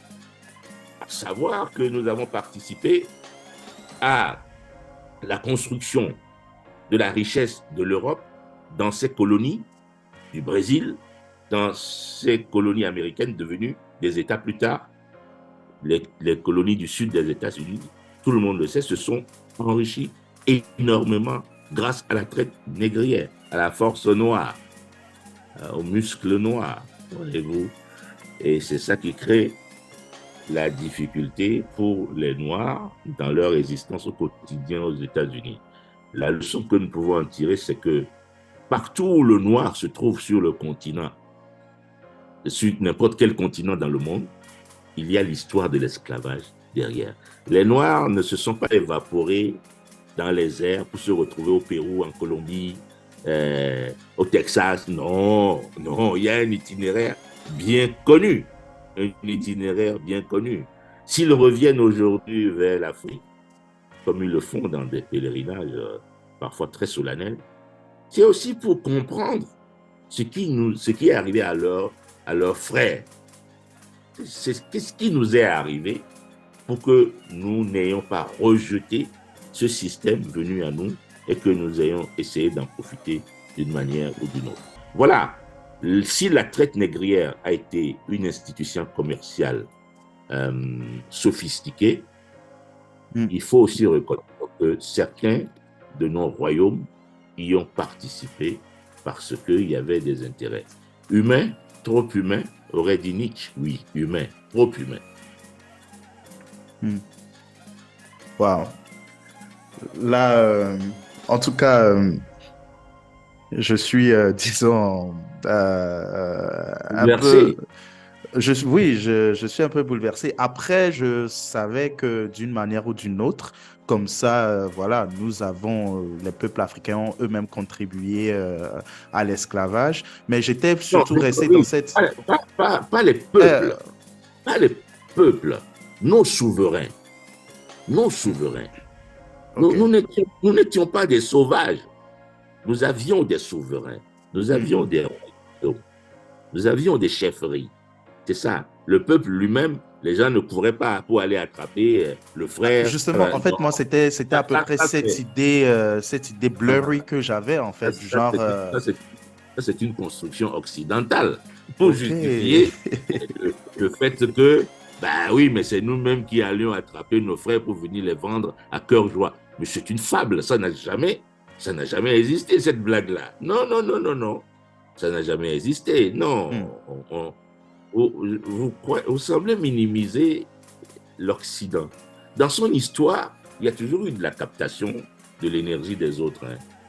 À savoir que nous avons participé à la construction de la richesse de l'Europe dans ses colonies, du Brésil, dans ces colonies américaines devenues des États plus tard, les colonies du sud des États-Unis, tout le monde le sait, se sont enrichis énormément grâce à la traite négrière, à la force noire, aux muscles noirs, voyez-vous. Et c'est ça qui crée la difficulté pour les Noirs dans leur existence au quotidien aux États-Unis. La leçon que nous pouvons en tirer, c'est que partout où le Noir se trouve sur le continent, sur n'importe quel continent dans le monde, il y a l'histoire de l'esclavage derrière. Les Noirs ne se sont pas évaporés dans les airs pour se retrouver au Pérou, en Colombie, au Texas. Non, non, il y a un itinéraire bien connu. Un itinéraire bien connu. S'ils reviennent aujourd'hui vers l'Afrique, comme ils le font dans des pèlerinages parfois très solennels, c'est aussi pour comprendre ce qui est arrivé à leurs frères. Qu'est-ce qui nous est arrivé pour que nous n'ayons pas rejeté ce système venu à nous et que nous ayons essayé d'en profiter d'une manière ou d'une autre. Voilà, si la traite négrière a été une institution commerciale sophistiquée, il faut aussi reconnaître que certains de nos royaumes y ont participé parce qu'il y avait des intérêts humains, trop humains, aurait dit Nietzsche. Oui, humain, trop humain. Wow. Là, en tout cas, je suis, disons, un peu... Oui, je suis un peu bouleversé. Après, je savais que d'une manière ou d'une autre, comme ça, voilà, nous avons, les peuples africains ont eux-mêmes contribué à l'esclavage. Mais j'étais Non, surtout resté dans oui, cette... pas les peuples, pas les peuples, nos souverains, nos souverains. Okay. Nous n'étions pas des sauvages. Nous avions des souverains. Nous avions des royaumes. Nous avions des chefferies. C'est ça. Le peuple lui-même, les gens ne couraient pas pour aller attraper le frère. Justement, en fait, moi, c'était à peu près cette idée blurry que j'avais, en fait, du genre... Ça, c'est une construction occidentale pour justifier le fait que, bah oui, mais c'est nous-mêmes qui allions attraper nos frères pour venir les vendre à cœur joie. Mais c'est une fable, ça n'a jamais existé, cette blague-là. Non, non, non, non, non. Ça n'a jamais existé. Non. Vous semblez minimiser l'Occident. Dans son histoire, il y a toujours eu de la captation de l'énergie des autres.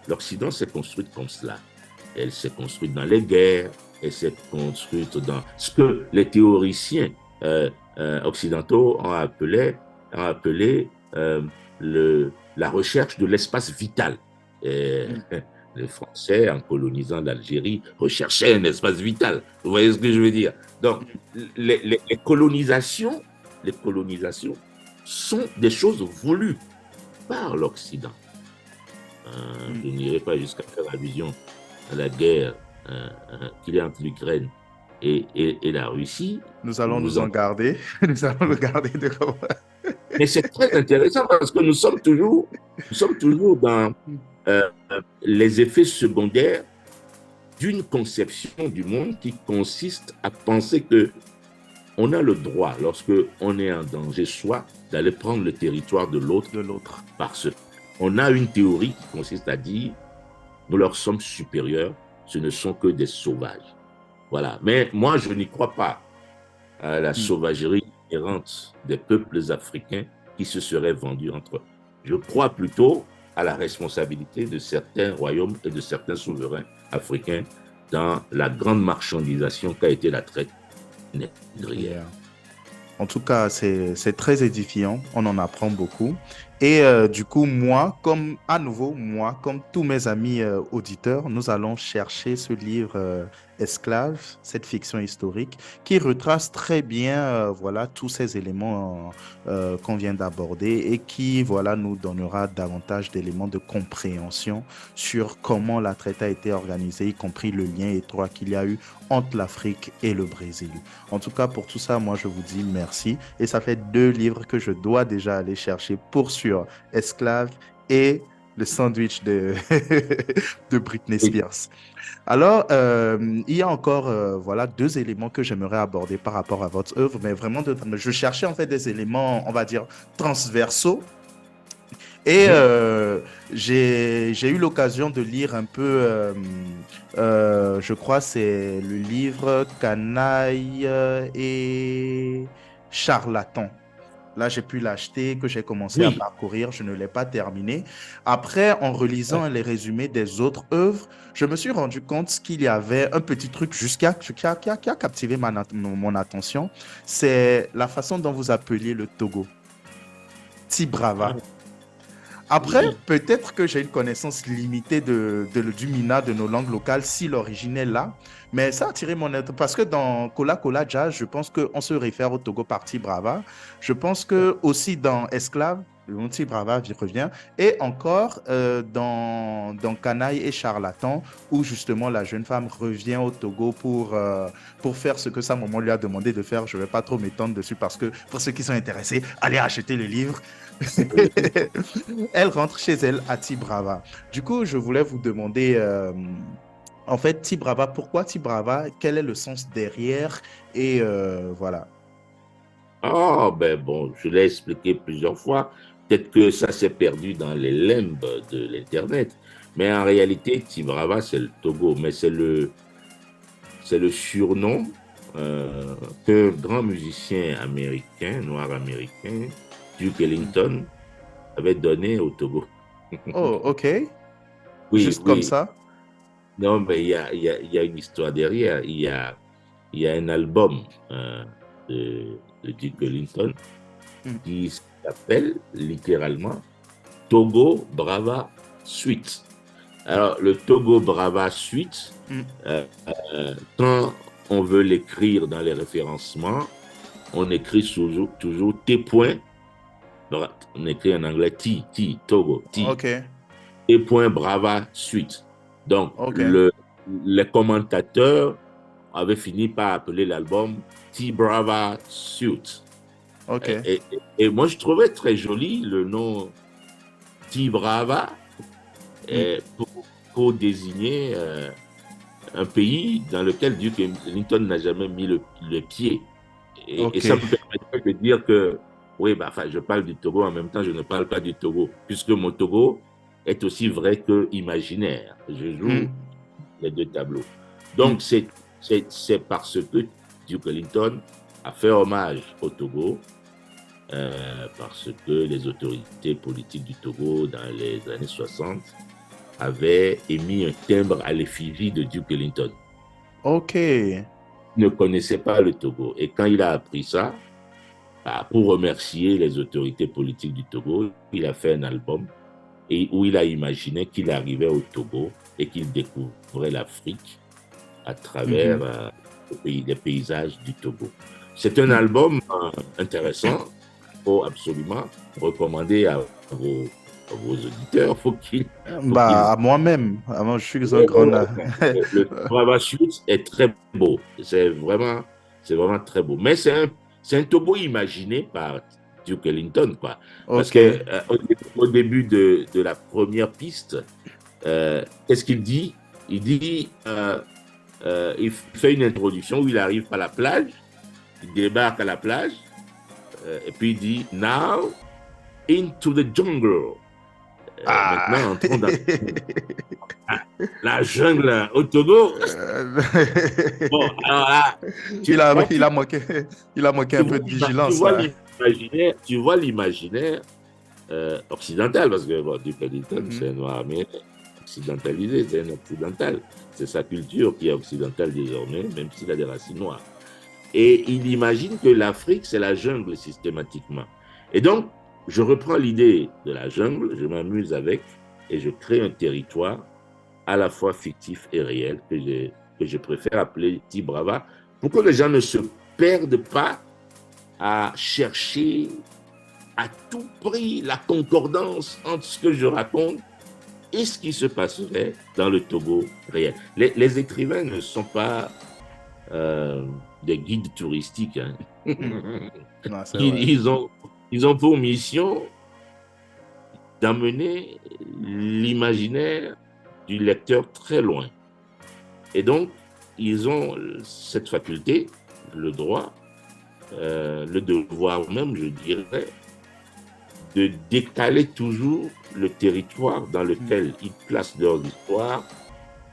L'Occident s'est construite comme cela. Elle s'est construite dans les guerres, elle s'est construite dans ce que les théoriciens occidentaux ont appelé la recherche de l'espace vital. Les Français, en colonisant l'Algérie, recherchaient un espace vital. Vous voyez ce que je veux dire? Donc, les colonisations sont des choses voulues par l'Occident. Je n'irai pas jusqu'à faire allusion à la guerre qu'il y a entre l'Ukraine et la Russie. Nous allons nous en garder. Nous allons le garder de comment. Mais c'est très intéressant parce que nous sommes toujours dans les effets secondaires d'une conception du monde qui consiste à penser que on a le droit, lorsque on est en danger, soit d'aller prendre le territoire de l'autre, parce qu'on a une théorie qui consiste à dire nous leur sommes supérieurs, ce ne sont que des sauvages. Voilà. Mais moi, je n'y crois pas à la sauvagerie inhérente des peuples africains qui se seraient vendus entre eux. Je crois plutôt à la responsabilité de certains royaumes et de certains souverains africains dans la grande marchandisation qu'a été la traite négrière. En tout cas, c'est très édifiant, on en apprend beaucoup. Et du coup, moi, comme tous mes amis auditeurs, nous allons chercher ce livre Esclave, cette fiction historique, qui retrace très bien voilà, tous ces éléments qu'on vient d'aborder et qui voilà, nous donnera davantage d'éléments de compréhension sur comment la traite a été organisée, y compris le lien étroit qu'il y a eu entre l'Afrique et le Brésil. En tout cas, pour tout ça, moi, je vous dis merci. Et ça fait 2 livres que je dois déjà aller chercher pour sûr. Esclave et le sandwich de, de Britney Spears. Alors, il y a encore voilà, 2 éléments que j'aimerais aborder par rapport à votre œuvre, mais vraiment, je cherchais en fait des éléments, on va dire, transversaux. Et j'ai eu l'occasion de lire un peu, je crois c'est le livre Canaille et Charlatan. Là, j'ai pu l'acheter, que j'ai commencé à Oui, parcourir, je ne l'ai pas terminé. Après, en relisant les résumés des autres œuvres, je me suis rendu compte qu'il y avait un petit truc qui a captivé mon attention. C'est la façon dont vous appeliez le Togo. ah, Tibrava. Après, oui. peut-être que j'ai une connaissance limitée du Mina, de nos langues locales, si l'origine est là, mais ça a attiré mon attention parce que dans Kola Kola Jazz, je pense qu'on se réfère au Togo par Brava. Je pense que aussi dans Esclave, le mot Brava revient, et encore dans Canaille et Charlatan, où justement la jeune femme revient au Togo pour faire ce que sa maman lui a demandé de faire. Je ne vais pas trop m'étendre dessus parce que pour ceux qui sont intéressés, allez acheter le livre. Elle rentre chez elle à Tibrava. Du coup, je voulais vous demander, en fait, Tibrava, pourquoi Tibrava? Quel est le sens derrière? Et voilà. Ah, ben bon, je l'ai expliqué plusieurs fois. Peut-être que ça s'est perdu dans les limbes de l'Internet. Mais en réalité, Tibrava, c'est le Togo. Mais c'est le surnom qu'un grand musicien américain, noir américain, Duke Ellington, avait donné au Togo. Oh, ok. Oui, Juste comme oui. ça. Non, mais il y a une histoire derrière. Il y a un album de Duke Ellington Hmm. qui s'appelle littéralement Togo Brava Suite. Alors, le Togo Brava Suite, Hmm. quand on veut l'écrire dans les référencements, on écrit toujours T point, on écrit en anglais Togo, Ok, T point Brava Suite. Donc, ok, les commentateurs avaient fini par appeler l'album T Brava Suite. ok. Et moi, je trouvais très joli le nom T Brava Hmm. pour, pour désigner un pays dans lequel Duke Ellington n'a jamais mis le pied. Et Ok. ça me permettait de dire que, oui, bah, enfin, je parle du Togo, en même temps, je ne parle pas du Togo, puisque mon Togo est aussi vrai que imaginaire. Je Hmm. joue les deux tableaux. Hmm. Donc, c'est parce que Duke Ellington a fait hommage au Togo, parce que les autorités politiques du Togo, dans les années 60, avaient émis un timbre à l'effigie de Duke Ellington. Ok. Il ne connaissait pas le Togo. Et quand il a appris ça, bah, pour remercier les autorités politiques du Togo, il a fait un album où il a imaginé qu'il arrivait au Togo et qu'il découvrait l'Afrique à travers Mhm. les paysages du Togo. C'est un Hmm. album intéressant, il faut absolument recommander à vos auditeurs. Faut qu'ils... Bah, à moi-même. Moi, je suis un Ouais, grand. le parachute est très beau. C'est vraiment très beau. Mais c'est un Togo imaginé par Duke Ellington, quoi. Parce Ok. que au début de la première piste, qu'est-ce qu'il dit? Il dit, il fait une introduction où il arrive à la plage, il débarque à la plage, et puis il dit, Now into the jungle. Ah. Maintenant, entrons dans la jungle au Togo. Bon, alors là, Il a, là, il a manqué un peu de vigilance là. tu vois l'imaginaire occidental, parce que bon, Duke Ellington, Mhm. c'est un noir américain occidentalisé, c'est un occidental. C'est sa culture qui est occidentale désormais, même s'il a des racines noires. Et il imagine que l'Afrique, c'est la jungle systématiquement. Et donc, je reprends l'idée de la jungle, je m'amuse avec, et je crée un territoire à la fois fictif et réel que je préfère appeler Tibrava, pour que les gens ne se perdent pas à chercher à tout prix la concordance entre ce que je raconte et ce qui se passerait dans le Togo réel. Les écrivains ne sont pas euh, des guides touristiques. Hein. Hmm. Non, c'est Ils, vrai. ils, ont, ils ont pour mission d'amener l'imaginaire du lecteur très loin. Et donc, ils ont cette faculté, le droit, le devoir même, je dirais, de décaler toujours le territoire dans Hmm. lequel ils placent leurs histoires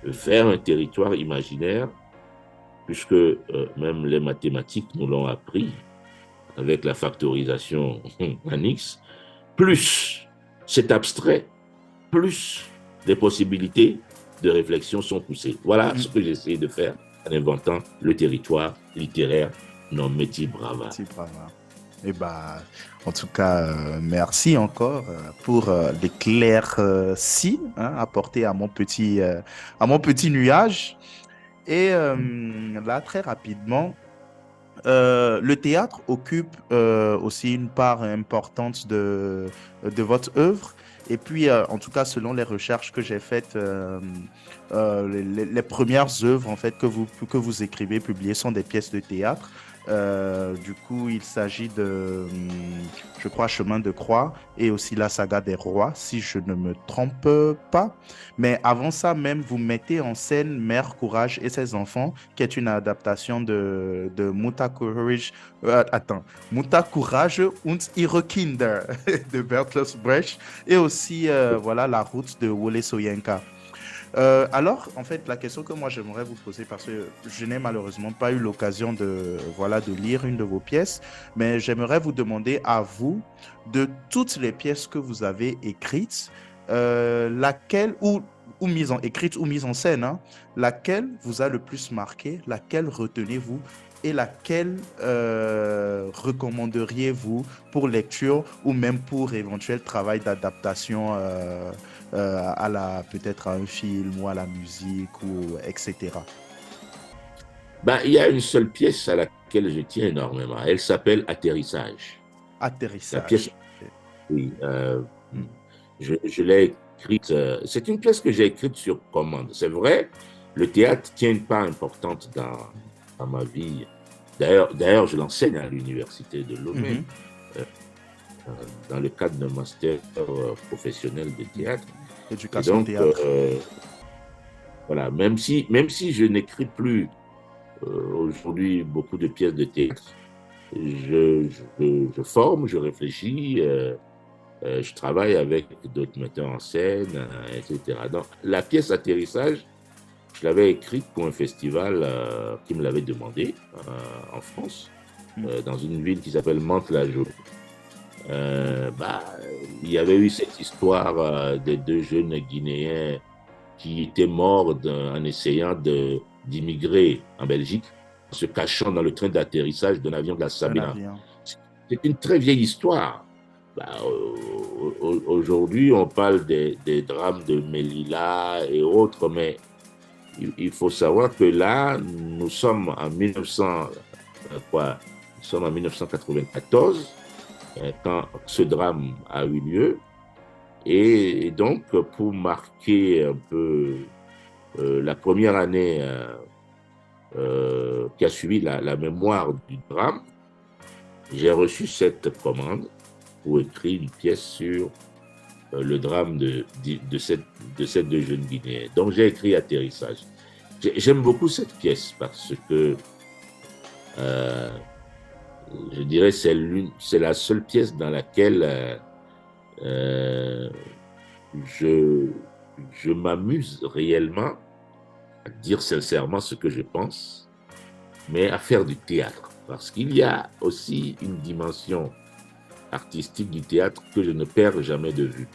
vers un territoire imaginaire, puisque même les mathématiques nous l'ont appris. avec la factorisation en X, plus c'est abstrait, plus les possibilités de réflexion sont poussées. Voilà ce que j'ai essayé de faire en inventant le territoire littéraire nommé Tibrava. Eh ben, en tout cas, merci encore pour l'éclaircie apporté à mon petit nuage. Et là, très rapidement, le théâtre occupe aussi une part importante de votre œuvre. Et puis, en tout cas, selon les recherches que j'ai faites, les premières œuvres en fait, que vous écrivez, publiées, sont des pièces de théâtre. Du coup, il s'agit de, je crois, Chemin de Croix et aussi la saga des rois, si je ne me trompe pas. Mais avant ça même, vous mettez en scène Mère Courage et ses enfants, qui est une adaptation de Mutter Courage, Mutter Courage und ihre Kinder de Bertolt Brecht, et aussi voilà, La route de Wole Soyinka. Alors, en fait, la question que moi j'aimerais vous poser, parce que je n'ai malheureusement pas eu l'occasion de, voilà, de lire une de vos pièces, mais j'aimerais vous demander à vous, de toutes les pièces que vous avez écrites, laquelle, ou mise en, écrite ou mise en scène, laquelle vous a le plus marqué, laquelle retenez-vous et laquelle recommanderiez-vous pour lecture ou même pour éventuel travail d'adaptation peut-être à un film ou à la musique ou etc. Ben, il y a une seule pièce à laquelle je tiens énormément. Elle s'appelle Atterrissage. La pièce, Atterrissage. oui, je l'ai écrite. C'est une pièce que j'ai écrite sur commande. C'est vrai, le théâtre tient une part importante dans ma vie. D'ailleurs, je l'enseigne à l'université de Lomé, euh, dans le cadre d'un master professionnel de théâtre. Et Éducation donc, théâtre. voilà, même si je n'écris plus aujourd'hui beaucoup de pièces de théâtre, je forme, je réfléchis, je travaille avec d'autres metteurs en scène, etc. Donc, la pièce Atterrissage, je l'avais écrite pour un festival qui me l'avait demandé en France, dans une ville qui s'appelle Mantes-la-Jolie. Il y avait eu cette histoire des deux jeunes Guinéens qui étaient morts en essayant d'immigrer en Belgique, en se cachant dans le train d'atterrissage d'un avion de la Sabina. C'est une très vieille histoire. Aujourd'hui, on parle des drames de Melilla et autres, mais il faut savoir que là, nous sommes en 1994, quand ce drame a eu lieu. Et donc, pour marquer un peu la première année qui a suivi la mémoire du drame, j'ai reçu cette commande pour écrire une pièce sur le drame de ces deux jeunes Guinéens. Donc, j'ai écrit Atterrissage. J'aime beaucoup cette pièce parce que je dirais c'est la seule pièce dans laquelle je m'amuse réellement à dire sincèrement ce que je pense, mais à faire du théâtre. Parce qu'il y a aussi une dimension artistique du théâtre que je ne perds jamais de vue.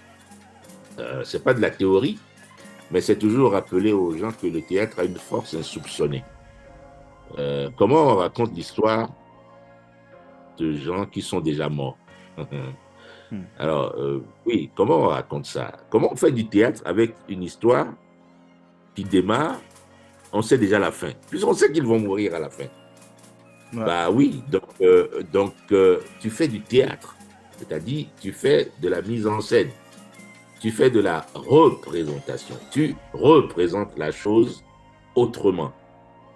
C'est pas de la théorie, mais c'est toujours rappeler aux gens que le théâtre a une force insoupçonnée. Comment on raconte l'histoire de gens qui sont déjà morts? Alors, oui, comment on raconte ça? Comment on fait du théâtre avec une histoire qui démarre, on sait déjà la fin, puisqu'on sait qu'ils vont mourir à la fin. Ouais. Bah oui, donc tu fais du théâtre, c'est-à-dire tu fais de la mise en scène, tu fais de la représentation, tu représentes la chose autrement.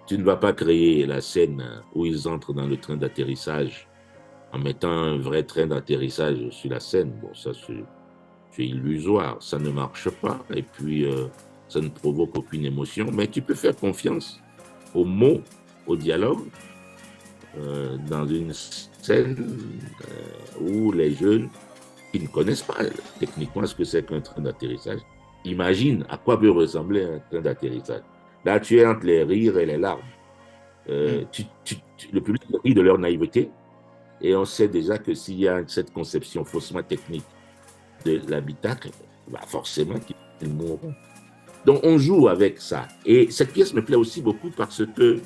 Tu ne vas pas créer la scène où ils entrent dans le train d'atterrissage en mettant un vrai train d'atterrissage sur la scène. Bon, ça c'est illusoire, ça ne marche pas, et puis ça ne provoque aucune émotion, mais tu peux faire confiance aux mots, au dialogue, dans une scène où les jeunes qui ne connaissent pas techniquement ce que c'est qu'un train d'atterrissage, imaginent à quoi peut ressembler un train d'atterrissage. Là, tu es entre les rires et les larmes. Le public rit de leur naïveté, Et on sait déjà que s'il y a cette conception faussement technique de l'habitacle, bah forcément qu'ils mourront. Donc on joue avec ça. Et cette pièce me plaît aussi beaucoup parce que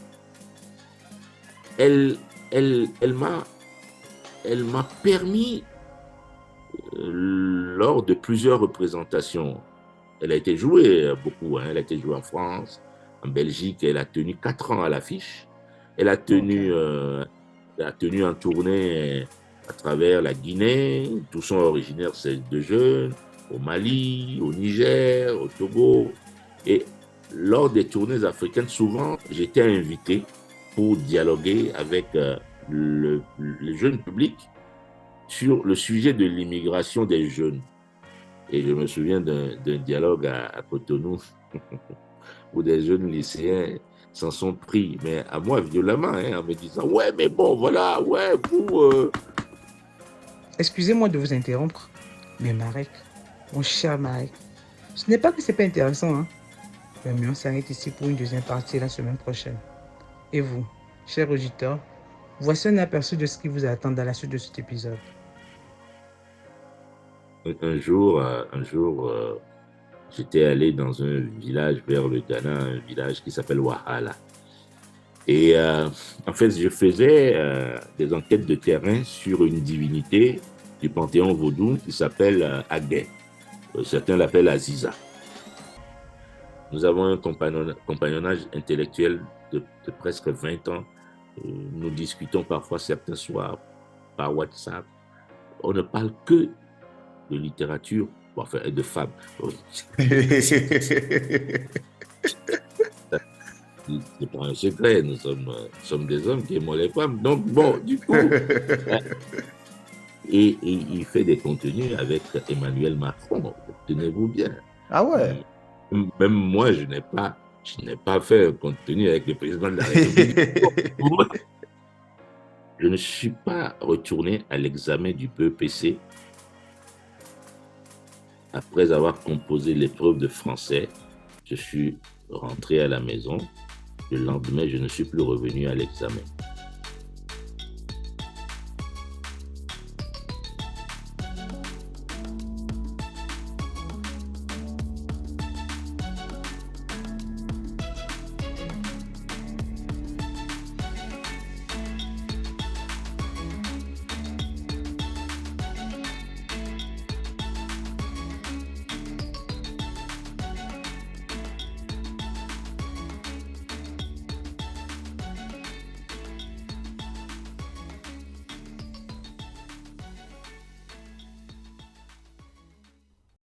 elle, elle m'a permis, lors de plusieurs représentations, elle a été jouée beaucoup, hein, elle a été jouée en France, en Belgique, elle a tenu 4 ans à l'affiche. Elle a tenu, en tournée à travers la Guinée, tous sont originaires de jeunes, au Mali, au Niger, au Togo. Et lors des tournées africaines, souvent, j'étais invité pour dialoguer avec le jeune public sur le sujet de l'immigration des jeunes. Et je me souviens d'un dialogue à Cotonou où des jeunes lycéens s'en sont pris, mais à moi violemment, hein, en me disant « Ouais, mais bon, voilà, ouais, vous... Excusez-moi de vous interrompre, mais Marek, mon cher Marek, ce n'est pas que c'est pas intéressant, hein. Mais on s'arrête ici pour une deuxième partie la semaine prochaine. Et vous, chers auditeurs, voici un aperçu de ce qui vous attend dans la suite de cet épisode. Un jour, j'étais allé dans un village vers le Ghana, un village qui s'appelle Wahala. Et en fait, je faisais des enquêtes de terrain sur une divinité du panthéon vaudou qui s'appelle Agé. Certains l'appellent Aziza. Nous avons un compagnonnage intellectuel de presque 20 ans. Nous discutons parfois certains soirs par WhatsApp. On ne parle que de littérature, enfin, et de femmes. C'est pas un secret, nous sommes des hommes qui aiment les femmes. Donc, bon, du coup, et il fait des contenus avec Emmanuel Macron, tenez-vous bien. Ah ouais. Même moi, je n'ai pas fait un contenu avec le président de la République. Je ne suis pas retourné à l'examen du BEPC après avoir composé l'épreuve de français. Je suis rentré à la maison. Le lendemain, je ne suis plus revenu à l'examen.